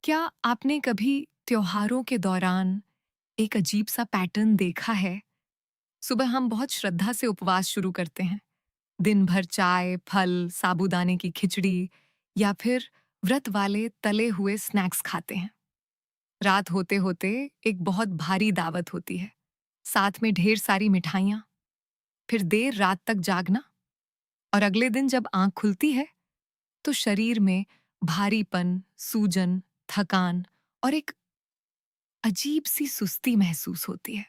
क्या आपने कभी त्योहारों के दौरान एक अजीब सा पैटर्न देखा है? सुबह हम बहुत श्रद्धा से उपवास शुरू करते हैं। दिन भर चाय, फल, साबूदाने की खिचड़ी या फिर व्रत वाले तले हुए स्नैक्स खाते हैं। रात होते-होते एक बहुत भारी दावत होती है। साथ में ढेर सारी मिठाइयाँ, फिर देर रात तक जागना और अगले दिन जब आँख खुलती है, तो शरीर में भारीपन, सूजन, थकान और एक अजीब सी सुस्ती महसूस होती है।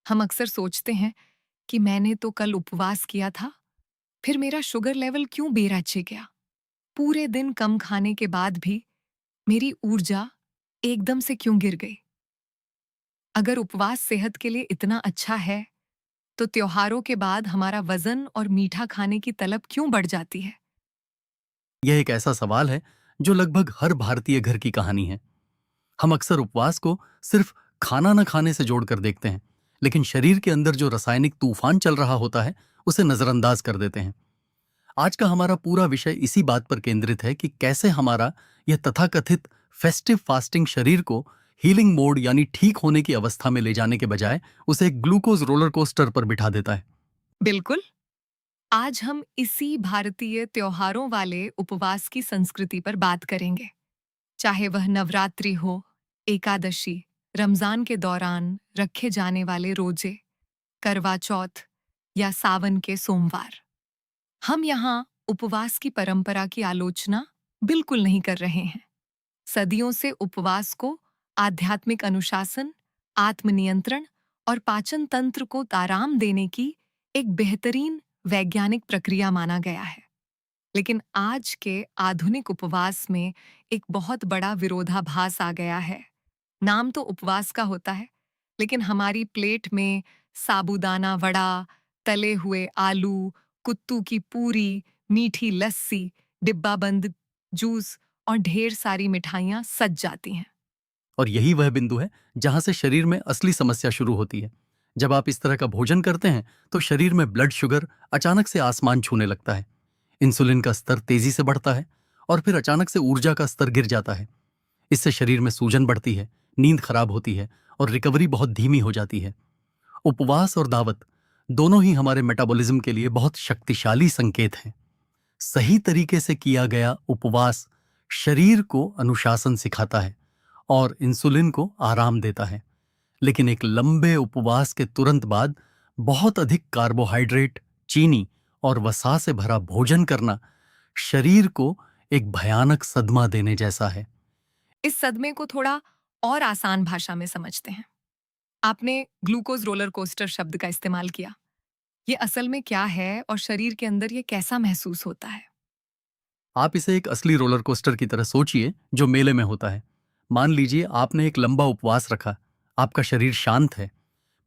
हम अक्सर सोचते हैं कि मैंने तो कल उपवास किया था, फिर मेरा शुगर लेवल क्यों बेराचे गया? पूरे दिन कम खाने के बाद भी मेरी ऊर्जा एकदम से क्यों गिर गई? अगर उपवास सेहत के लिए इतना अच्छा है, तो त्योहारों के बाद हमारा वजन और मीठा खाने की तलब क्यों बढ़ जाती है? यह एक ऐसा सवाल है जो लगभग हर भारतीय घर की कहानी है। हम अक्सर उपवास को सिर्फ खाना न खाने से जोड़कर देखते हैं, लेकिन शरीर के अंदर जो रासायनिक तूफान चल रहा होता है उसे नजरअंदाज कर देते हैं। आज का हमारा पूरा विषय इसी बात पर केंद्रित है कि कैसे हमारा यह तथाकथित फेस्टिव फास्टिंग शरीर को हीलिंग मोड यानी ठीक होने की अवस्था में ले जाने के बजाय उसे एक ग्लूकोज रोलर कोस्टर पर बिठा देता है। बिल्कुल। आज हम इसी भारतीय त्योहारों वाले उपवास की संस्कृति पर बात करेंगे। चाहे वह नवरात्रि हो, एकादशी, रमजान के दौरान रखे जाने वाले रोजे, करवा चौथ या सावन के सोमवार। हम यहाँ उपवास की परंपरा की आलोचना बिल्कुल नहीं कर रहे हैं। सदियों से उपवास को आध्यात्मिक अनुशासन, आत्मनियंत्रण और पाचन तंत्र को आराम देने की एक बेहतरीन वैज्ञानिक प्रक्रिया माना गया है। लेकिन आज के आधुनिक उपवास में एक बहुत बड़ा विरोधाभास आ गया है। नाम तो उपवास का होता है, लेकिन हमारी प्लेट में साबूदाना वड़ा, तले हुए आलू, कुत्तू की पूरी, मीठी लस्सी, डिब्बाबंद जूस और ढेर सारी मिठाइयाँ सज जाती हैं। और यही वह बिंदु है जहां से शरीर में असली समस्या शुरू होती है। जब आप इस तरह का भोजन करते हैं तो शरीर में ब्लड शुगर अचानक से आसमान छूने लगता है। इंसुलिन का स्तर तेजी से बढ़ता है और फिर अचानक से ऊर्जा का स्तर गिर जाता है। इससे शरीर में सूजन बढ़ती है, नींद खराब होती है और रिकवरी बहुत धीमी हो जाती है। उपवास और दावत दोनों ही हमारे मेटाबॉलिज्म के लिए बहुत शक्तिशाली संकेत हैं। सही तरीके से किया गया उपवास शरीर को अनुशासन सिखाता है और इंसुलिन को आराम देता है। लेकिन एक लंबे उपवास के तुरंत बाद बहुत अधिक कार्बोहाइड्रेट, चीनी और वसा से भरा भोजन करना शरीर को एक भयानक सदमा देने जैसा है। इस सदमे को थोड़ा और आसान भाषा में समझते हैं। आपने ग्लूकोज रोलर कोस्टर शब्द का इस्तेमाल किया। ये असल में क्या है और शरीर के अंदर ये कैसा महसूस होता है? आप इसे एक असली रोलर कोस्टर की तरह सोचिए जो मेले में होता है। मान लीजिए आपने एक लंबा उपवास रखा, आपका शरीर शांत है,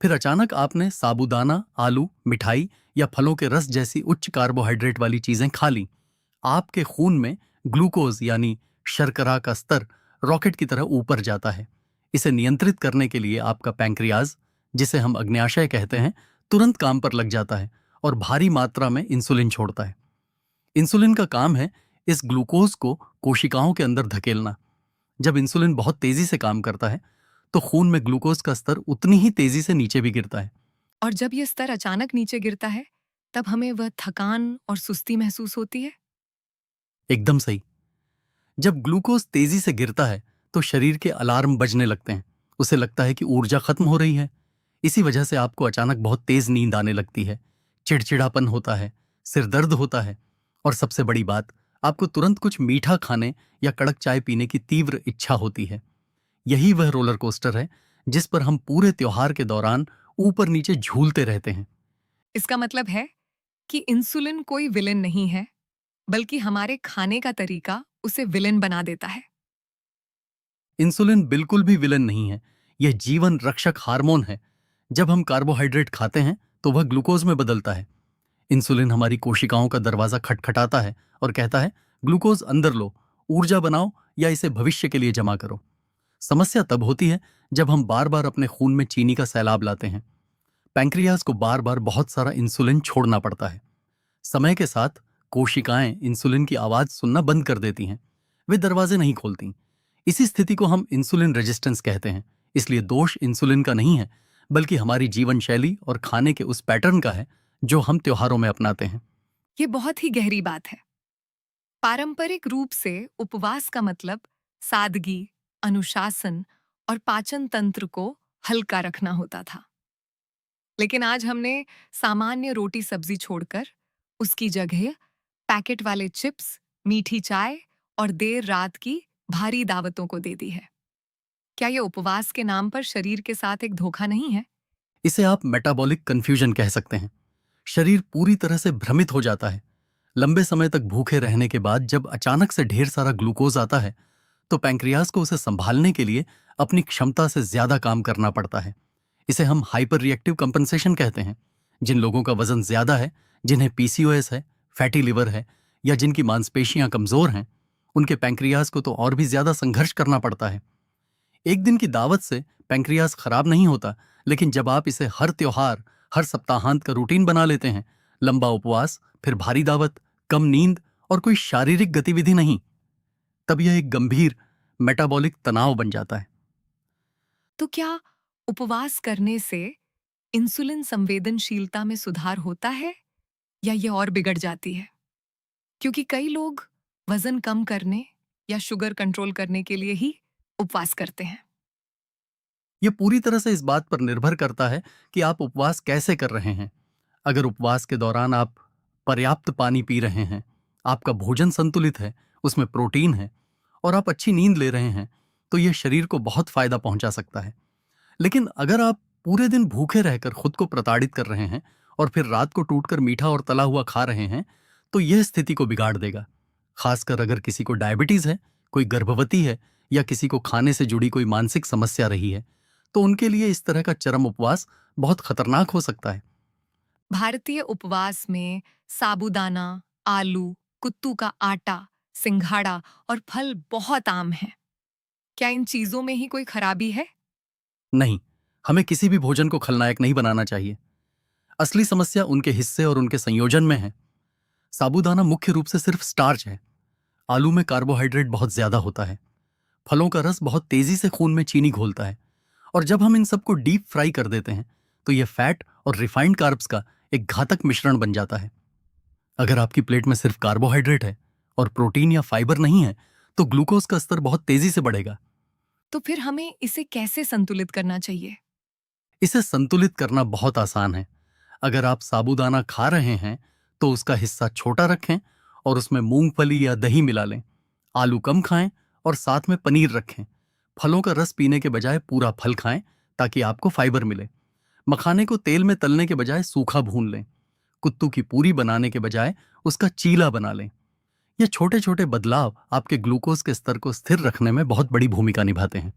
फिर अचानक आपने साबूदाना, आलू, मिठाई या फलों के रस जैसी उच्च कार्बोहाइड्रेट वाली चीजें खा ली। आपके खून में ग्लूकोज यानी शर्करा का स्तर रॉकेट की तरह ऊपर जाता है। इसे नियंत्रित करने के लिए आपका पैंक्रियाज, जिसे हम अग्न्याशय कहते हैं, तुरंत काम पर लग जाता है और भारी मात्रा में इंसुलिन छोड़ता है। इंसुलिन का काम है इस ग्लूकोज को कोशिकाओं के अंदर धकेलना। जब इंसुलिन बहुत तेजी से काम करता है तो खून में ग्लूकोज का स्तर उतनी ही तेजी से नीचे भी गिरता है। और जब ये स्तर अचानक नीचे गिरता है, तब हमें वह थकान और सुस्ती महसूस होती है। एकदम सही। जब ग्लूकोज तेजी से गिरता है तो शरीर के अलार्म बजने लगते हैं। उसे लगता है कि ऊर्जा खत्म हो रही है। इसी वजह से आपको अचानक बहुत तेज नींद आने लगती है, चिड़चिड़ापन होता है, सिर दर्द होता है और सबसे बड़ी बात, आपको तुरंत कुछ मीठा खाने या कड़क चाय पीने की तीव्र इच्छा होती है। यही वह रोलर कोस्टर है जिस पर हम पूरे त्योहार के दौरान ऊपर नीचे झूलते रहते हैं। इसका मतलब है कि इंसुलिन कोई विलेन नहीं है, बल्कि हमारे खाने का तरीका उसे विलेन बना देता है। इंसुलिन बिल्कुल भी विलन नहीं है, यह जीवन रक्षक हार्मोन है। जब हम कार्बोहाइड्रेट खाते हैं तो वह ग्लूकोज में बदलता है। इंसुलिन हमारी कोशिकाओं का दरवाजा खटखटाता है और कहता है, ग्लूकोज अंदर लो, ऊर्जा बनाओ या इसे भविष्य के लिए जमा करो। समस्या तब होती है जब हम बार बार अपने खून में चीनी का सैलाब लाते हैं। पैंक्रियाज को बार बार बहुत सारा इंसुलिन छोड़ना पड़ता है। समय के साथ कोशिकाएं इंसुलिन की आवाज सुनना बंद कर देती हैं। वे दरवाजे नहीं खोलती। इसी स्थिति को हम इंसुलिन रेजिस्टेंस कहते हैं। इसलिए दोष इंसुलिन का नहीं है, बल्कि हमारी जीवन शैली और खाने के उस पैटर्न का है जो हम त्योहारों में अपनाते हैं। ये बहुत ही गहरी बात है। पारंपरिक रूप से उपवास का मतलब सादगी, अनुशासन और पाचन तंत्र को हल्का रखना होता था। लेकिन आज हमने सामान्य रोटी सब्जी छोड़कर उसकी जगह पैकेट वाले चिप्स, मीठी चाय और देर रात की भारी दावतों को दे दी है। क्या ये उपवास के नाम पर शरीर के साथ एक धोखा नहीं है? इसे आप मेटाबॉलिक कंफ्यूजन कह सकते हैं। शरीर पूरी तरह से भ्रमित हो जाता है। लंबे समय तक भूखे रहने के बाद जब अचानक से ढेर सारा ग्लूकोज आता है, तो पैंक्रियाज को उसे संभालने के लिए अपनी क्षमता से ज्यादा काम करना पड़ता है। इसे हम हाइपर रिएक्टिव कंपनसेशन कहते हैं। जिन लोगों का वजन ज्यादा है, जिन्हें पीसीओएस है, फैटी लिवर है या जिनकी मांसपेशियां कमजोर हैं, उनके पैंक्रियाज को तो और भी ज्यादा संघर्ष करना पड़ता है। एक दिन की दावत से पैंक्रियाज खराब नहीं होता, लेकिन जब आप इसे हर त्योहार, हर सप्ताहांत का रूटीन बना लेते हैं, लंबा उपवास, फिर भारी दावत, कम नींद और कोई शारीरिक गतिविधि नहीं, तब यह एक गंभीर मेटाबॉलिक तनाव बन जाता है। तो क्या उपवास करने से इंसुलिन संवेदनशीलता में सुधार होता है या ये और बिगड़ जाती है? क्योंकि कई लोग वजन कम करने या शुगर कंट्रोल करने के लिए ही उपवास करते हैं। यह पूरी तरह से इस बात पर निर्भर करता है कि आप उपवास कैसे कर रहे हैं। अगर उपवास के दौरान आप पर्याप्त पानी पी रहे हैं, आपका भोजन संतुलित है, उसमें प्रोटीन है और आप अच्छी नींद ले रहे हैं, तो यह शरीर को बहुत फायदा पहुंचा सकता है। लेकिन अगर आप पूरे दिन भूखे रहकर खुद को प्रताड़ित कर रहे हैं और फिर रात को टूटकर मीठा और तला हुआ खा रहे हैं, तो यह स्थिति को बिगाड़ देगा। खासकर अगर किसी को डायबिटीज है, कोई गर्भवती है या किसी को खाने से जुड़ी कोई मानसिक समस्या रही है, तो उनके लिए इस तरह का चरम उपवास बहुत खतरनाक हो सकता है। भारतीय उपवास में साबूदाना, आलू, कुत्तू का आटा, सिंघाड़ा और फल बहुत आम हैं। क्या इन चीजों में ही कोई खराबी है? नहीं, हमें किसी भी भोजन को खलनायक नहीं बनाना चाहिए। असली समस्या उनके हिस्से और उनके संयोजन में है। साबूदाना मुख्य रूप से सिर्फ स्टार्च है। आलू में कार्बोहाइड्रेट बहुत ज्यादा होता है। फलों का रस बहुत तेजी से खून में चीनी घोलता है। और जब हम इन सबको डीप फ्राई कर देते हैं, तो यह फैट और रिफाइंड कार्ब्स का एक घातक मिश्रण बन जाता है। अगर आपकी प्लेट में सिर्फ कार्बोहाइड्रेट है और प्रोटीन या फाइबर नहीं है, तो ग्लूकोज का स्तर बहुत तेजी से बढ़ेगा। तो फिर हमें इसे कैसे संतुलित करना चाहिए? इसे संतुलित करना बहुत आसान है। अगर आप साबूदाना खा रहे हैं, तो उसका हिस्सा छोटा रखें और उसमें मूंगफली या दही मिला लें। आलू कम खाएं और साथ में पनीर रखें। फलों का रस पीने के बजाय पूरा फल खाएं ताकि आपको फाइबर मिले। मखाने को तेल में तलने के बजाय सूखा भून लें। कुत्तू की पूरी बनाने के बजाय उसका चीला बना लें। ये छोटे छोटे बदलाव आपके ग्लूकोज के स्तर को स्थिर रखने में बहुत बड़ी भूमिका निभाते हैं।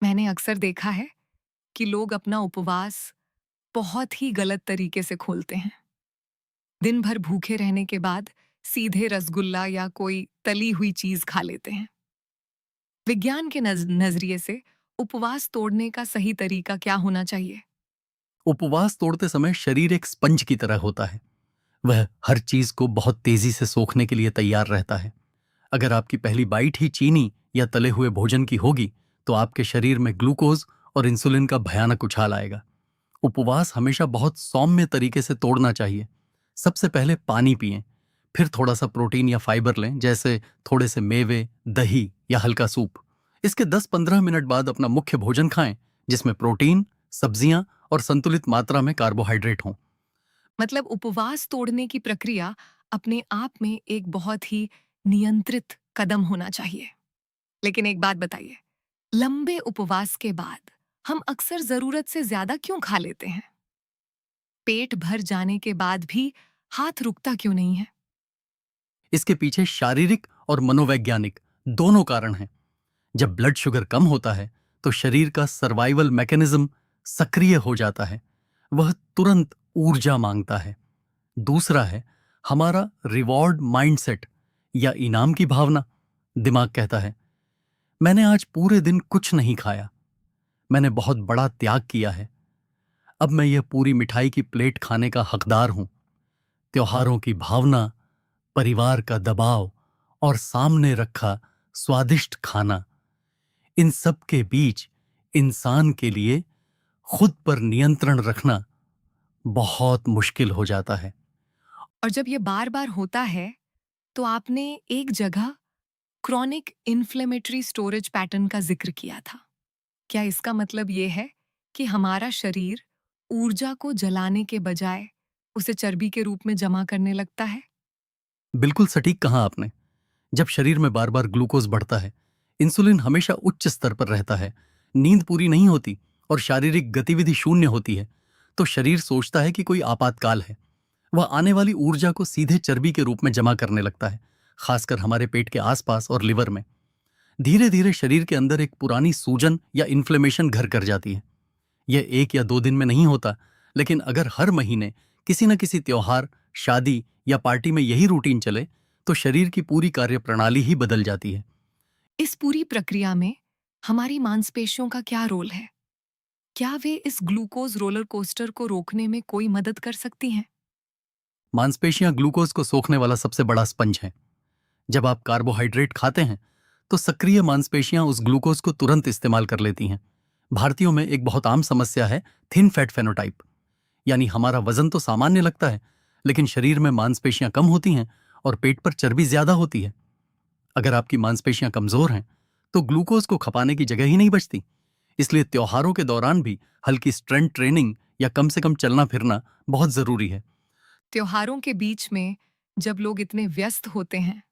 मैंने अक्सर देखा है कि लोग अपना उपवास बहुत ही गलत तरीके से खोलते हैं। दिन भर भूखे रहने के बाद सीधे रसगुल्ला या कोई तली हुई चीज खा लेते हैं। विज्ञान के नजरिए से उपवास तोड़ने का सही तरीका क्या होना चाहिए? उपवास तोड़ते समय शरीर एक स्पंज की तरह होता है। वह हर चीज को बहुत तेजी से सोखने के लिए तैयार रहता है। अगर आपकी पहली बाइट ही चीनी या तले हुए भोजन की होगी, तो आपके शरीर में ग्लूकोज और इंसुलिन का भयानक उछाल आएगा। उपवास हमेशा बहुत सौम्य तरीके से तोड़ना चाहिए। सबसे पहले पानी पिएं, फिर थोड़ा सा प्रोटीन या फाइबर लें, जैसे थोड़े से मेवे, दही या हल्का सूप। इसके 10-15 मिनट बाद अपना मुख्य भोजन खाएं, जिसमें प्रोटीन, सब्जियां और संतुलित मात्रा में कार्बोहाइड्रेट हों। मतलब उपवास तोड़ने की प्रक्रिया अपने आप में एक बहुत ही नियंत्रित कदम होना चाहिए। लेकिन एक बात बताइए, लंबे उपवास के बाद हम अक्सर जरूरत से ज्यादा क्यों खा लेते हैं? पेट भर जाने के बाद भी हाथ रुकता क्यों नहीं है? इसके पीछे शारीरिक और मनोवैज्ञानिक दोनों कारण हैं। जब ब्लड शुगर कम होता है, तो शरीर का सर्वाइवल मैकेनिज्म सक्रिय हो जाता है। वह तुरंत ऊर्जा मांगता है। दूसरा है हमारा रिवॉर्ड माइंडसेट या इनाम की भावना। दिमाग कहता है, मैंने आज पूरे दिन कुछ नहीं खाया, मैंने बहुत बड़ा त्याग किया है, अब मैं यह पूरी मिठाई की प्लेट खाने का हकदार हूं। त्योहारों की भावना, परिवार का दबाव और सामने रखा स्वादिष्ट खाना, इन सब के बीच इंसान के लिए खुद पर नियंत्रण रखना बहुत मुश्किल हो जाता है। और जब ये बार बार होता है तो आपने एक जगह क्रॉनिक इन्फ्लेमेटरी स्टोरेज पैटर्न का जिक्र किया था। क्या इसका मतलब ये है कि हमारा शरीर ऊर्जा को जलाने के बजाय उसे चर्बी के रूप में जमा करने लगता है? बिल्कुल सटीक कहा आपने। जब शरीर में बार बार ग्लूकोज बढ़ता है, इंसुलिन हमेशा उच्च स्तर पर रहता है, नींद पूरी नहीं होती और शारीरिक गतिविधि शून्य होती है, तो शरीर सोचता है कि कोई आपातकाल है। वह आने वाली ऊर्जा को सीधे चर्बी के रूप में जमा करने लगता है, खासकर हमारे पेट के आसपास और लिवर में। धीरे धीरे शरीर के अंदर एक पुरानी सूजन या इन्फ्लेमेशन घर कर जाती है। यह 1 या 2 दिन में नहीं होता, लेकिन अगर हर महीने किसी न किसी त्योहार, शादी या पार्टी में यही रूटीन चले, तो शरीर की पूरी कार्यप्रणाली ही बदल जाती है। इस पूरी प्रक्रिया में हमारी मांसपेशियों का क्या रोल है? क्या वे इस ग्लूकोज रोलर कोस्टर को रोकने में कोई मदद कर सकती हैं? मांसपेशियां ग्लूकोज को सोखने वाला सबसे बड़ा स्पंज है। जब आप कार्बोहाइड्रेट खाते हैं, तो सक्रिय मांसपेशियां उस ग्लूकोज को तुरंत इस्तेमाल कर लेती हैं। भारतीयों में एक बहुत आम समस्या है थिन फैट फेनोटाइप, यानी हमारा वजन तो सामान्य लगता है, लेकिन शरीर में मांसपेशियां कम होती हैं और पेट पर चर्बी ज्यादा होती है। अगर आपकी मांसपेशियां कमजोर हैं, तो ग्लूकोज को खपाने की जगह ही नहीं बचती। इसलिए त्योहारों के दौरान भी हल्की स्ट्रेंथ ट्रेनिंग या कम से कम चलना फिरना बहुत जरूरी है। त्योहारों के बीच में जब लोग इतने व्यस्त होते हैं,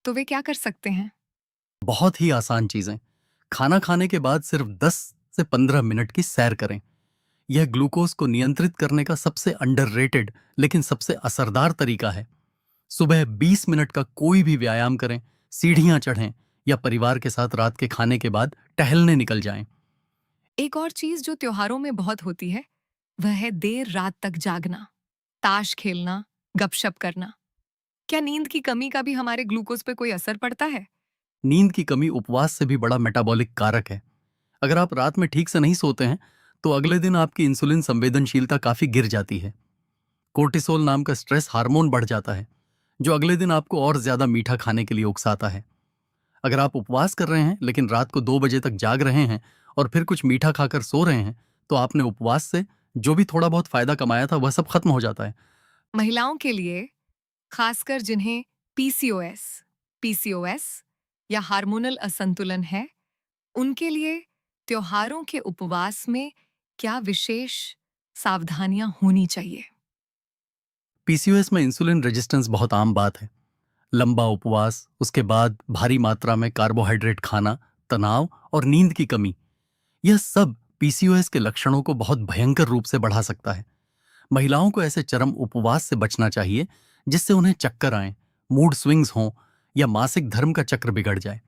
तो वे क्या कर सकते हैं? बहुत ही आसान चीजें। खाना खाने के बाद सिर्फ 10 से 15 मिनट की सैर करें। यह ग्लूकोज को नियंत्रित करने का सबसे अंडररेटेड लेकिन सबसे असरदार तरीका है। सुबह 20 मिनट का कोई भी व्यायाम करें, सीढ़ियां चढ़ें या परिवार के साथ रात के खाने के बाद टहलने निकल जाएं। एक और चीज जो त्योहारों में बहुत होती है, वह है देर रात तक जागना, ताश खेलना, गपशप करना। क्या नींद की कमी का भी हमारे ग्लूकोज पे कोई असर पड़ता है? नींद की कमी उपवास से भी बड़ा मेटाबॉलिक कारक है। अगर आप रात में ठीक से नहीं सोते हैं, तो अगले दिन आपकी इंसुलिन संवेदनशीलता काफी गिर जाती है। कोर्टिसोल नाम का स्ट्रेस हार्मोन बढ़ जाता है, जो अगले दिन आपको और ज्यादा मीठा खाने के लिए उकसाता है। अगर आप उपवास कर रहे हैं लेकिन रात को 2 बजे तक जाग रहे हैं और फिर कुछ मीठा खाकर सो रहे हैं, तो आपने उपवास से जो भी थोड़ा बहुत फायदा कमाया था वह सब खत्म हो जाता है। महिलाओं के लिए, खासकर जिन्हें पीसीओएस, पीसीओएस या हार्मोनल असंतुलन है, उनके लिए त्योहारों के उपवास में क्या विशेष सावधानियां होनी चाहिए? पीसीओएस में इंसुलिन रेजिस्टेंस बहुत आम बात है। लंबा उपवास, उसके बाद भारी मात्रा में कार्बोहाइड्रेट खाना, तनाव और नींद की कमी, यह सब पीसीओएस के लक्षणों को बहुत भयंकर रूप से बढ़ा सकता है। महिलाओं को ऐसे चरम उपवास से बचना चाहिए जिससे उन्हें चक्कर आए, मूड स्विंग्स हों या मासिक धर्म का चक्र बिगड़ जाए।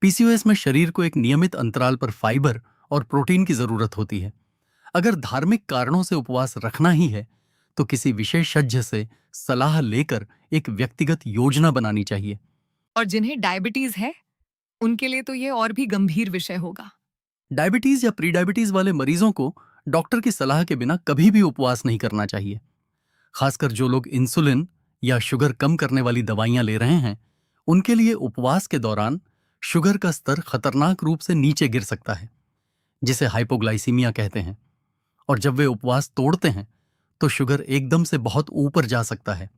पीसीओएस में शरीर को एक नियमित अंतराल पर फाइबर और प्रोटीन की जरूरत होती है। अगर धार्मिक कारणों से उपवास रखना ही है, तो किसी विशेषज्ञ से सलाह लेकर एक व्यक्तिगत योजना बनानी चाहिए। और जिन्हें डायबिटीज है, उनके लिए तो ये और भी गंभीर विषय होगा। डायबिटीज या प्री डायबिटीज वाले मरीजों को डॉक्टर की सलाह के बिना कभी भी उपवास नहीं करना चाहिए। खासकर जो लोग इंसुलिन या शुगर कम करने वाली दवाइयां ले रहे हैं, उनके लिए उपवास के दौरान शुगर का स्तर खतरनाक रूप से नीचे गिर सकता है, जिसे हाइपोग्लाइसीमिया कहते हैं। और जब वे उपवास तोड़ते हैं, तो शुगर एकदम से बहुत ऊपर जा सकता है।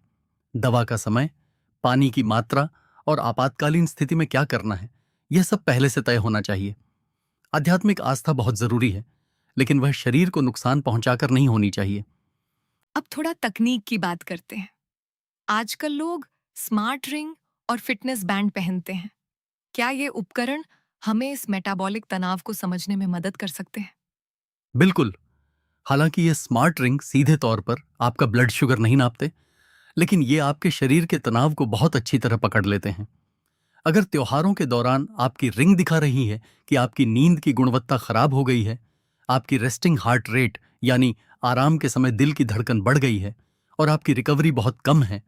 दवा का समय, पानी की मात्रा और आपातकालीन स्थिति में क्या करना है, यह सब पहले से तय होना चाहिए। आध्यात्मिक आस्था बहुत जरूरी है, लेकिन वह शरीर को नुकसान पहुंचाकर नहीं होनी चाहिए। अब थोड़ा तकनीक की बात करते हैं। आजकल लोग स्मार्ट रिंग और फिटनेस बैंड पहनते हैं। क्या ये उपकरण हमें इस मेटाबॉलिक तनाव को समझने में मदद कर सकते हैं? बिल्कुल। हालांकि ये स्मार्ट रिंग सीधे तौर पर आपका ब्लड शुगर नहीं नापते, लेकिन ये आपके शरीर के तनाव को बहुत अच्छी तरह पकड़ लेते हैं। अगर त्योहारों के दौरान आपकी रिंग दिखा रही है कि आपकी नींद की गुणवत्ता खराब हो गई है, आपकी रेस्टिंग हार्ट रेट यानी आराम के समय दिल की धड़कन बढ़ गई है और आपकी रिकवरी बहुत कम है,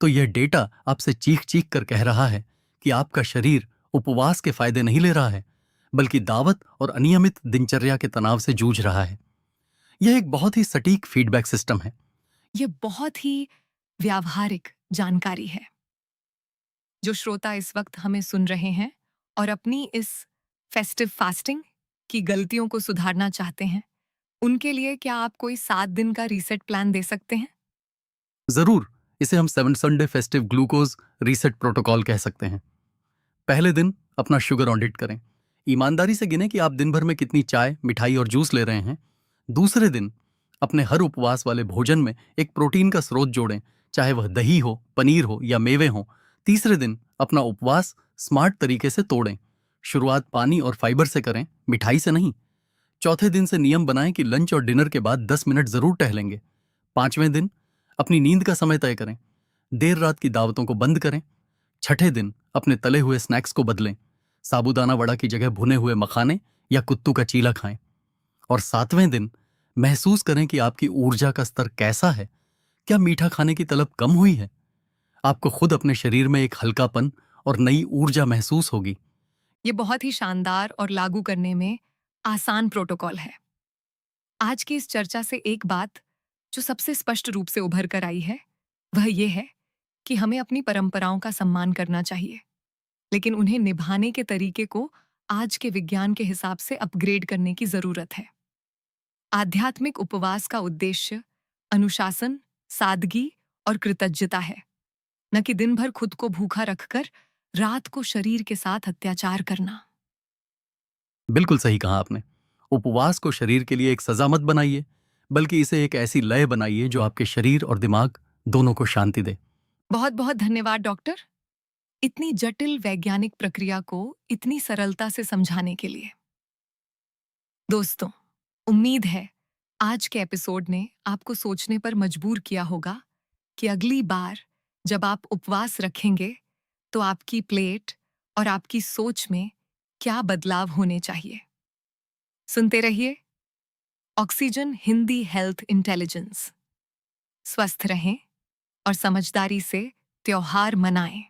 तो यह डेटा आपसे चीख चीख कर कह रहा है कि आपका शरीर उपवास के फायदे नहीं ले रहा है, बल्कि दावत और अनियमित दिनचर्या के तनाव से जूझ रहा है। यह एक बहुत ही सटीक फीडबैक सिस्टम है। ये बहुत ही व्यावहारिक जानकारी है। जो श्रोता इस वक्त हमें सुन रहे हैं और अपनी इस फेस्टिव फास्टिंग की गलतियों को सुधारना चाहते हैं, उनके लिए क्या आप कोई 7 दिन का रीसेट प्लान दे सकते हैं? जरूर, इसे हम 7 Sunday festive glucose reset protocol कह सकते हैं। पहले दिन अपना शुगर ऑडिट करें। ईमानदारी से गिनें कि आप दिन भर में कितनी चाय, मिठाई और जूस ले रहे हैं। दूसरे दिन अपने हर उपवास वाले भोजन में एक प्रोटीन का स्रोत जोड़ें, चाहे वह दही हो, पनीर हो या मेवे हो। तीसरे दिन अपना उपवास स्मार्ट तरीके से तोड़ें। शुरुआत पानी और फाइबर से करें, मिठाई से नहीं। चौथे दिन से नियम बनाएं कि लंच और डिनर के बाद 10 मिनट जरूर टहलेंगे। पांचवें दिन अपनी नींद का समय तय करें। देर रात की दावतों को बंद करें। छठे दिन अपने तले हुए स्नैक्स को बदलें। साबूदाना वड़ा की जगह भुने हुए मखाने या कुत्तू का चीला खाएं। और सातवें दिन महसूस करें कि आपकी ऊर्जा का स्तर कैसा है। क्या मीठा खाने की तलब कम हुई है? आपको खुद अपने शरीर में एक हल्कापन और नई ऊर्जा महसूस होगी। ये बहुत ही शानदार और लागू करने में आसान प्रोटोकॉल है। आज की इस चर्चा से एक बात जो सबसे स्पष्ट रूप से उभर कर आई है, वह ये है कि हमें अपनी परंपराओं का सम्मान करना चाहिए, लेकिन उन्हें निभाने के तरीके को आज के विज्ञान के हिसाब से अपग्रेड करने की जरूरत है। आध्यात्मिक उपवास का उद्देश्य अनुशासन, सादगी और कृतज्ञता है, न कि दिन भर खुद को भूखा रखकर रात को शरीर के साथ अत्याचार करना। बिल्कुल सही कहा आपने। उपवास को शरीर के लिए एक सजा मत बनाइए, बल्कि इसे एक ऐसी लय बनाइए जो आपके शरीर और दिमाग दोनों को शांति दे। बहुत बहुत धन्यवाद डॉक्टर, इतनी जटिल वैज्ञानिक प्रक्रिया को इतनी सरलता से समझाने के लिए। दोस्तों, उम्मीद है आज के एपिसोड ने आपको सोचने पर मजबूर किया होगा कि अगली बार जब आप उपवास रखेंगे तो आपकी प्लेट और आपकी सोच में क्या बदलाव होने चाहिए। सुनते रहिए ऑक्सीजन हिंदी हेल्थ इंटेलिजेंस। स्वस्थ रहें और समझदारी से त्योहार मनाएं।